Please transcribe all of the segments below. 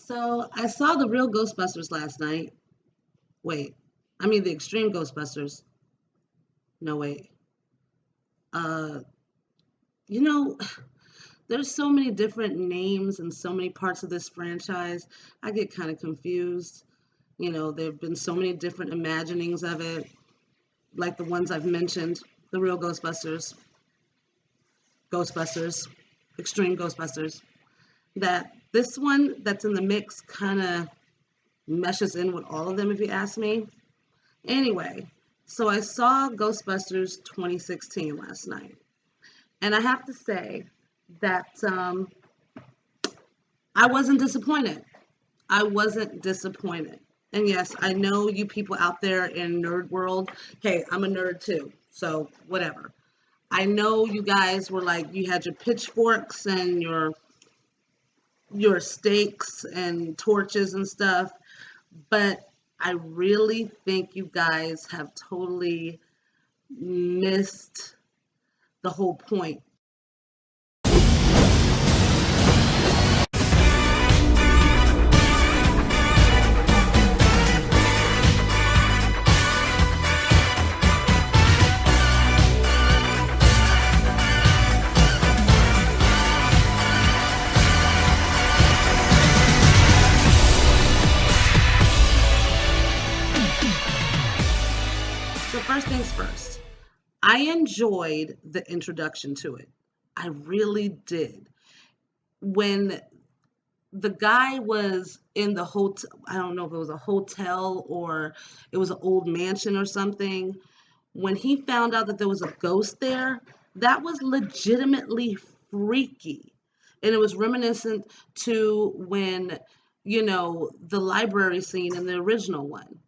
So I saw the real Ghostbusters last night. Wait, I mean the extreme Ghostbusters. No, wait. Uh, you know, there's so many different names and so many parts of this franchise. I get kind of confused. There have been so many different imaginings of it, like the ones I've mentioned, the real Ghostbusters, Ghostbusters, extreme Ghostbusters. That this one that's in the mix kind of meshes in with all of them, if you ask me. Anyway, so I saw Ghostbusters 2016 last night, and I have to say that I wasn't disappointed. I wasn't disappointed. And yes, I know you people out there in nerd world. Hey, I'm a nerd too, so whatever. I know you guys were like, you had your pitchforks and your stakes and torches and stuff, but I really think you guys have totally missed the whole point. So first things first, I enjoyed the introduction to it. I really did. When the guy was in the hotel, I don't know if it was a hotel or it was an old mansion or something. When he found out that there was a ghost there, that was legitimately freaky. And it was reminiscent to when, the library scene in the original one.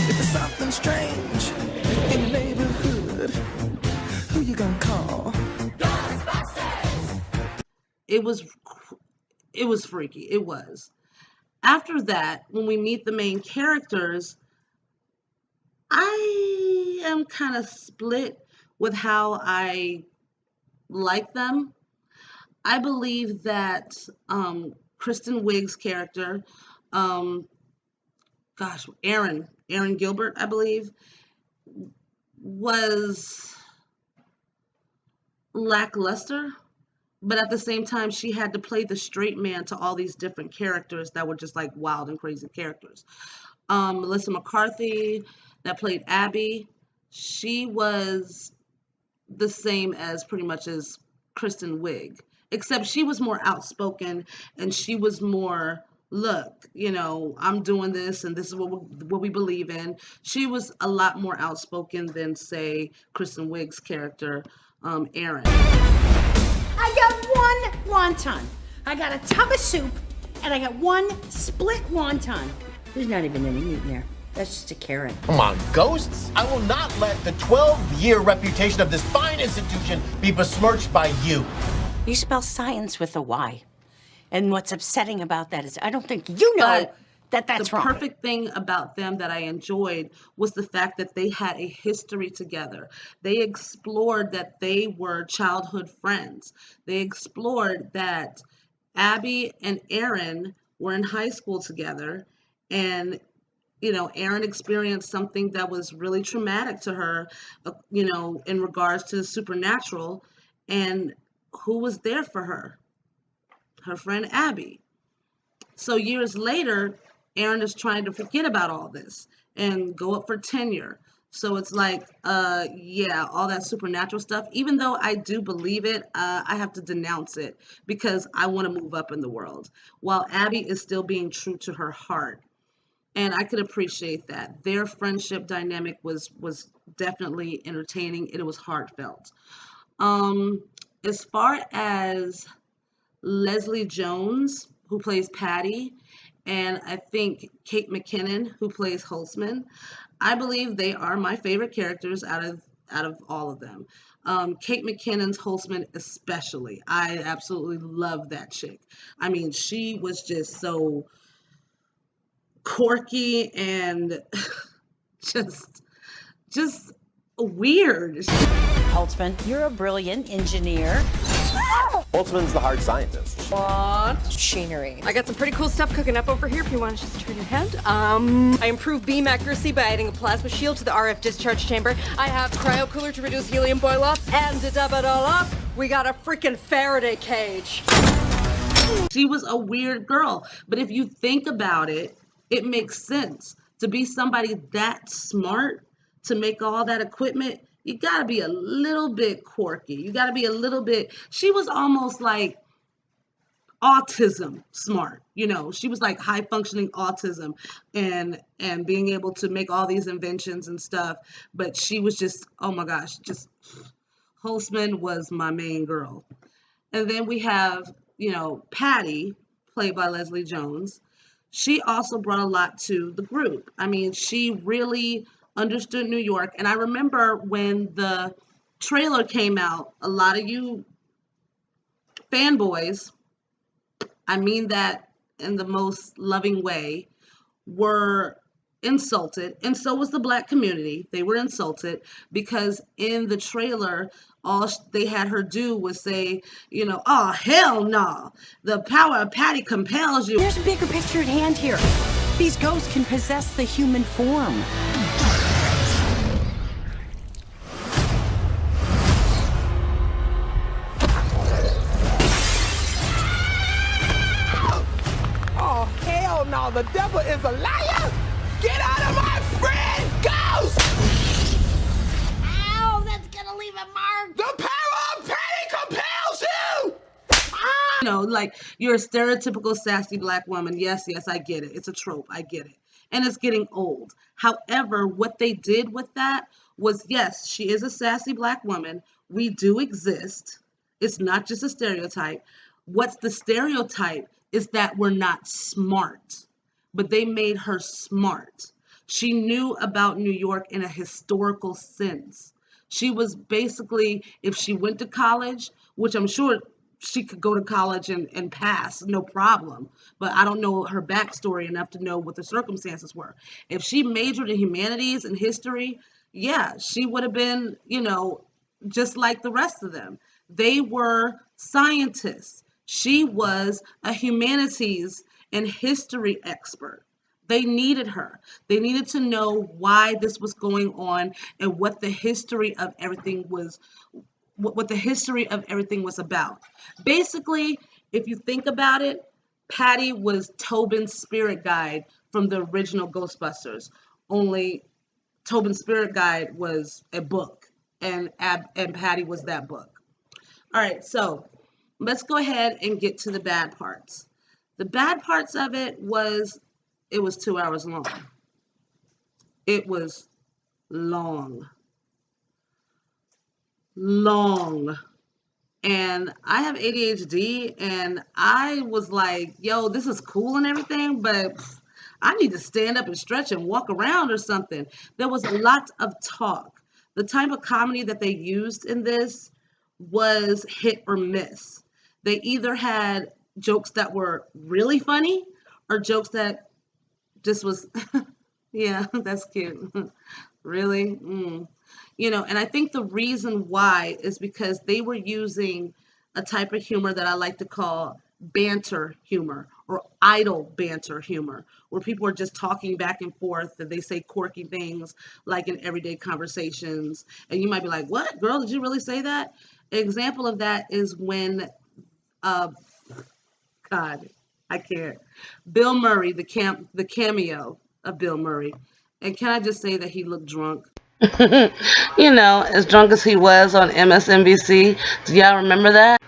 If there's something strange in your neighborhood, who you gonna call? Ghostbusters! It was it was freaky. It was. After that, when we meet the main characters, I am kind of split with how I like them. I believe that Kristen Wiig's character, um, Aaron Gilbert, I believe, was lackluster. But at the same time, she had to play the straight man to all these different characters that were just like wild and crazy characters. Melissa McCarthy, that played Abby, she was the same as pretty much as Kristen Wiig, except she was more outspoken and she was more, look, I'm doing this and this is what we believe in. She was a lot more outspoken than, say, Kristen Wiig's character, Aaron. I got one wonton. I got a tub of soup, and I got one split wonton. There's not even any meat in there. That's just a carrot. Come on, ghosts. I will not let the 12-year reputation of this fine institution be besmirched by you. You spell science with a Y. And what's upsetting about that is I don't think you know that that's wrong. The perfect thing about them that I enjoyed was the fact that they had a history together. They explored that they were childhood friends. They explored that Abby and Aaron were in high school together, and Aaron experienced something that was really traumatic to her, in regards to the supernatural, and who was there for her? Her friend Abby. So years later, Aaron is trying to forget about all this and go up for tenure. So it's like, yeah, all that supernatural stuff, even though I do believe it, I have to denounce it because I want to move up in the world, while Abby is still being true to her heart. And I could appreciate that. Their friendship dynamic was definitely entertaining. It was heartfelt. As far as Leslie Jones, who plays Patty, and I think Kate McKinnon, who plays Holtzman, I believe they are my favorite characters out of all of them. Kate McKinnon's Holtzman especially. I absolutely love that chick. I mean, she was just so quirky and just just weird. Holtzman, you're a brilliant engineer. Holtzman's the hard scientist. Machinery. I got some pretty cool stuff cooking up over here if you want to just turn your head. I improved beam accuracy by adding a plasma shield to the RF discharge chamber. I have cryo cooler to reduce helium boil off. And to dub it all up, we got a freaking Faraday cage. She was a weird girl, but if you think about it, it makes sense. To be somebody that smart, to make all that equipment, you gotta be a little bit quirky. You gotta be a little bit, she was almost like autism smart. She was like high functioning autism and being able to make all these inventions and stuff. But she was just, oh my gosh, just Holtzman was my main girl. And then we have, Patty, played by Leslie Jones. She also brought a lot to the group. I mean, she really understood New York. And I remember when the trailer came out, a lot of you fanboys, I mean that in the most loving way, were insulted, and so was the Black community. They were insulted because in the trailer, all they had her do was say, oh, hell no, the power of Patty compels you. There's a bigger picture at hand here. These ghosts can possess the human form. Oh, hell no, the devil is a liar! Get out of my friend, Ghost! Ow, that's gonna leave a mark. The power of Patty compels you! Like you're a stereotypical sassy Black woman. Yes, I get it. It's a trope. I get it. And it's getting old. However, what they did with that was, yes, she is a sassy Black woman. We do exist. It's not just a stereotype. What's the stereotype is that we're not smart, but they made her smart. She knew about New York in a historical sense. She was basically, if she went to college, which I'm sure she could go to college and pass, no problem. But I don't know her backstory enough to know what the circumstances were. If she majored in humanities and history, yeah, she would have been, just like the rest of them. They were scientists. She was a humanities and history expert. They needed her. They needed to know why this was going on and what the history of everything was, what the history of everything was about. Basically, if you think about it, Patty was Tobin's spirit guide from the original Ghostbusters. Only Tobin's spirit guide was a book, and Patty was that book. All right, so let's go ahead and get to the bad parts. The bad parts of it was 2 hours long. It was long. And I have ADHD, and I was like, yo, this is cool and everything, but I need to stand up and stretch and walk around or something. There was a lot of talk. The type of comedy that they used in this was hit or miss. They either had jokes that were really funny or jokes that just was, yeah, that's cute. Really? And I think the reason why is because they were using a type of humor that I like to call banter humor or idle banter humor, where people are just talking back and forth and they say quirky things like in everyday conversations. And you might be like, what, girl, did you really say that? An example of that is when, God, I can't. Bill Murray, the cameo of Bill Murray. And can I just say that he looked drunk? As drunk as he was on MSNBC. Do y'all remember that?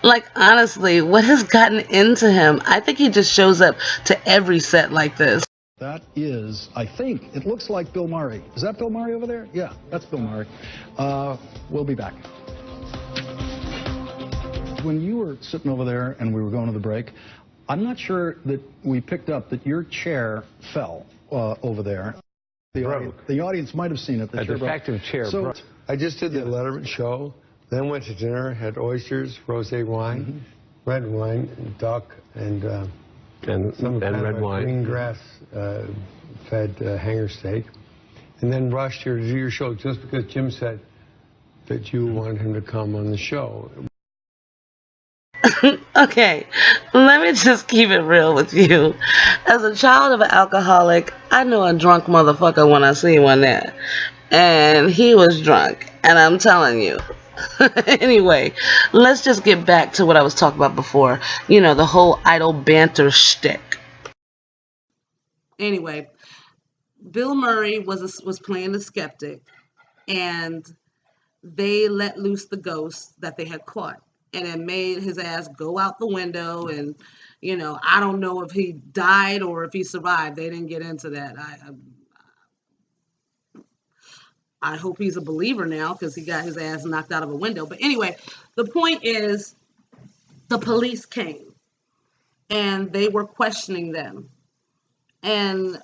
Like, honestly, what has gotten into him? I think he just shows up to every set like this. That is, I think, it looks like Bill Murray. Is that Bill Murray over there? Yeah, that's Bill Murray. We'll be back. When you were sitting over there and we were going to the break, I'm not sure that we picked up that your chair fell over there. The audience might have seen it. A defective chair broke. I just did the Letterman show, then went to dinner, had oysters, rosé wine, red wine, duck, and some kind red of wine. green grass fed hanger steak, and then rushed here to do your show just because Jim said that you wanted him to come on the show. Okay, let me just keep it real with you. As a child of an alcoholic, I know a drunk motherfucker when I see one there. And he was drunk, and I'm telling you. Anyway, let's just get back to what I was talking about before. You know, the whole idle banter shtick. Anyway, Bill Murray was playing the skeptic, and they let loose the ghost that they had caught. And it made his ass go out the window, and, you know, I don't know if he died or if he survived. They didn't get into that. I hope he's a believer now because he got his ass knocked out of a window. But anyway, the point is the police came and they were questioning them. And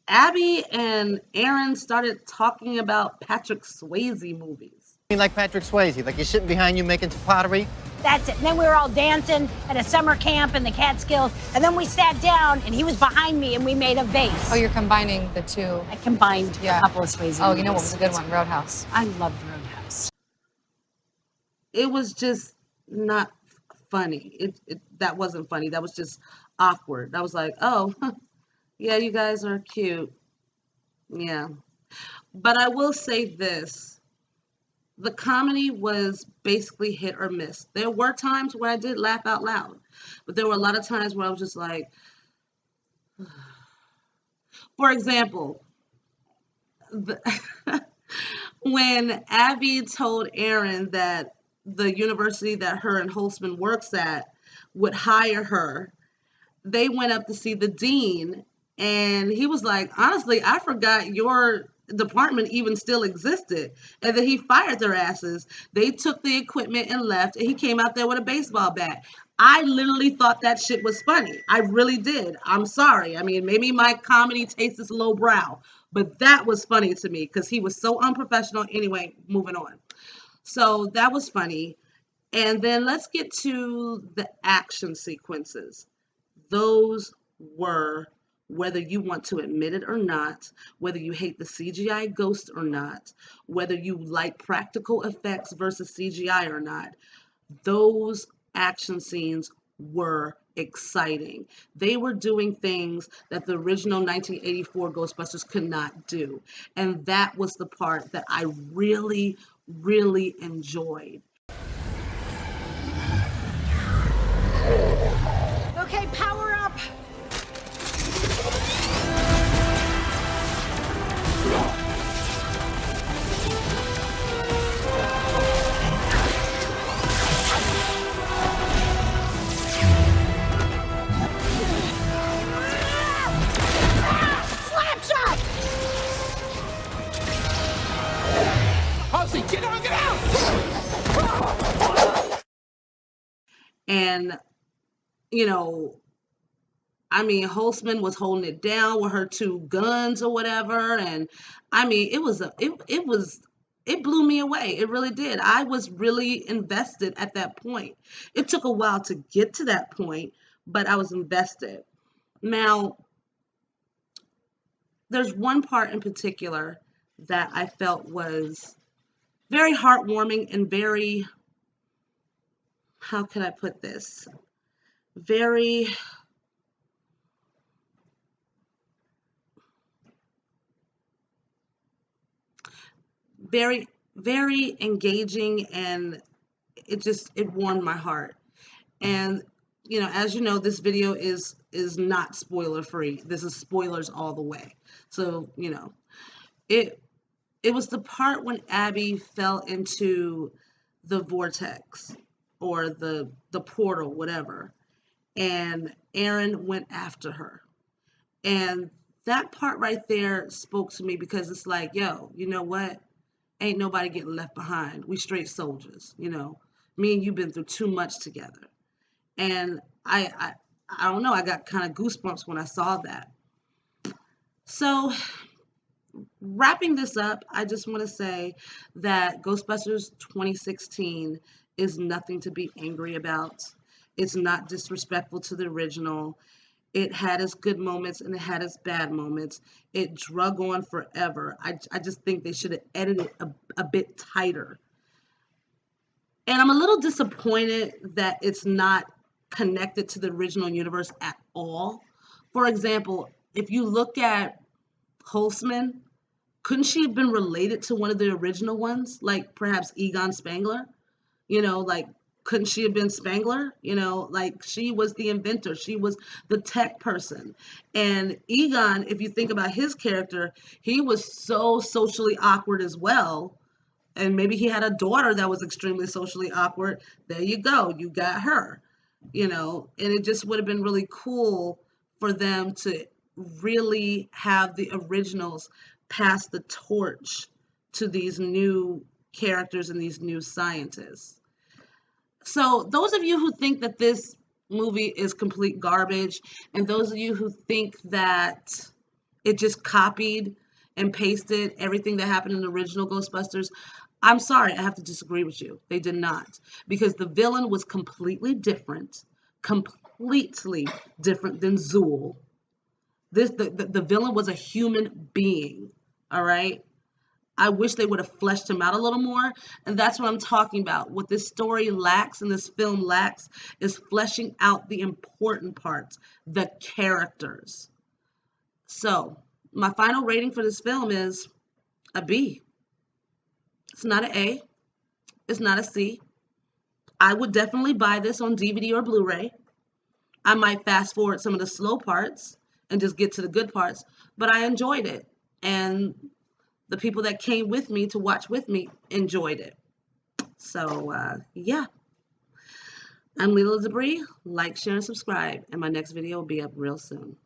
Abby and Aaron started talking about Patrick Swayze movies. Like Patrick Swayze, like you're sitting behind you making some pottery. That's it. And then we were all dancing at a summer camp in the Catskills. And then we sat down and he was behind me and we made a vase. Oh, you're combining the two. I combined a couple of Swayze Oh, movies. you know what was a good one? Roadhouse. I loved Roadhouse. It was just not funny. That wasn't funny. That was just awkward. I was like, oh, yeah, you guys are cute. Yeah. But I will say this. The comedy was basically hit or miss. There were times where I did laugh out loud, but there were a lot of times where I was just like, for example, when Abby told Aaron that the university that her and Holzman works at would hire her, they went up to see the dean, and he was like, honestly, I forgot your department even still existed, and then he fired their asses. They took the equipment and left, and he came out there with a baseball bat. I literally thought that shit was funny. I really did. I'm sorry. I mean, maybe my comedy taste is lowbrow, but that was funny to me because he was so unprofessional. Anyway, moving on. So that was funny. And then let's get to the action sequences. Those were, whether you want to admit it or not, whether you hate the CGI ghost or not, whether you like practical effects versus CGI or not, those action scenes were exciting. They were doing things that the original 1984 Ghostbusters could not do. And that was the part that I really, really enjoyed. Okay, power up. Slap shot! Halsey, get out, get out! And, you know, I mean, Holzman was holding it down with her two guns or whatever. And I mean, it blew me away. It really did. I was really invested at that point. It took a while to get to that point, but I was invested. Now, there's one part in particular that I felt was very heartwarming and very, how can I put this? Very very engaging, and it warmed my heart. And you know, as you know, this video is not spoiler free. This is spoilers all the way. So, you know, it was the part when Abby fell into the vortex or the portal, whatever, and Aaron went after her. And that part right there spoke to me because it's like, yo, you know what? Ain't nobody getting left behind. We straight soldiers, you know. Me and you been through too much together. And I don't know, I got kind of goosebumps when I saw that. So wrapping this up, I just want to say that Ghostbusters 2016 is nothing to be angry about. It's not disrespectful to the original. It had its good moments and it had its bad moments. It drug on forever. I just think they should have edited it a bit tighter. And I'm a little disappointed that it's not connected to the original universe at all. For example, if you look at Holzman, couldn't she have been related to one of the original ones, like perhaps Egon Spangler? You know, like, couldn't she have been Spangler? You know, like, she was the inventor, she was the tech person. And Egon, if you think about his character, he was so socially awkward as well. And maybe he had a daughter that was extremely socially awkward. There you go, you got her. You know, and it just would have been really cool for them to really have the originals pass the torch to these new characters and these new scientists. So those of you who think that this movie is complete garbage, and those of you who think that it just copied and pasted everything that happened in the original Ghostbusters, I'm sorry, I have to disagree with you. They did not, because the villain was completely different than Zool. The villain was a human being, all right? I wish they would have fleshed him out a little more, and that's what I'm talking about. What this story lacks and this film lacks is fleshing out the important parts, the characters. So, my final rating for this film is a B. It's not an A. It's not a C. I would definitely buy this on DVD or Blu-ray. I might fast forward some of the slow parts and just get to the good parts, but I enjoyed it. And the people that came with me to watch with me enjoyed it. So, yeah. I'm Lila Debris. Like, share, and subscribe. And my next video will be up real soon.